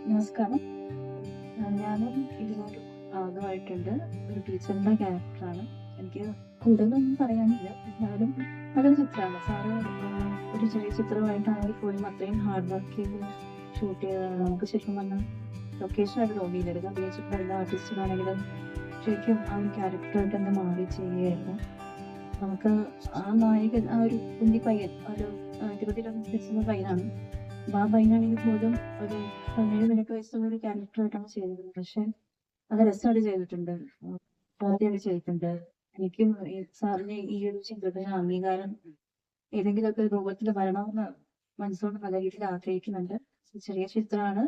നമസ്കാരം. ഞാനും ഇതിലൊരു ഭാഗമായിട്ടുണ്ട്. ഒരു ടീച്ചറിന്റെ ക്യാരക്ടറാണ്. എനിക്ക് കൂടുതലൊന്നും പറയാനില്ല. എന്നാലും നല്ലൊരു ചിത്രമാണ്. സാറ് ഒരു ചെറിയ ചിത്രമായിട്ടാണെങ്കിൽ പോലും അത്രയും ഹാർഡ് വർക്ക് ചെയ്ത് ഷൂട്ട് ചെയ്തതാണ്. നമുക്ക് ശരിക്കും പറഞ്ഞാൽ ലൊക്കേഷനായിട്ട് തോന്നിയില്ല. എടുക്കാൻ ഉദ്ദേശിച്ചിട്ടുള്ള ആർട്ടിസ്റ്റിനാണെങ്കിലും ശരിക്കും ആ ഒരു ക്യാരക്ടറായിട്ട് തന്നെ മാറി ചെയ്യുകയായിരുന്നു. നമുക്ക് ആ നായകൻ, ആ ഒരു കുഞ്ഞി പയ്യൻ, ഒരു 20-21 വയസ്സുള്ള പയ്യനാണ്. അപ്പൊ ആ പയ്യനാണെങ്കിൽ പോലും ഒരു 17-18 വയസ്സുള്ള ഒരു ക്യാരക്ടറായിട്ടാണ് ചെയ്തത്. പക്ഷെ അത് രസമായിട്ട് ചെയ്തിട്ടുണ്ട്. കോമഡിയായിട്ട് ചെയ്തിട്ടുണ്ട്. എനിക്കും ഈ സാറിന് ഈ ഒരു ചിത്രത്തിന് അംഗീകാരം ഏതെങ്കിലുമൊക്കെ രൂപത്തിൽ വരണമെന്ന് മനസ്സുകൊണ്ട് നല്ല രീതിയിൽ ആഗ്രഹിക്കുന്നുണ്ട്. ചെറിയ ചിത്രമാണ്.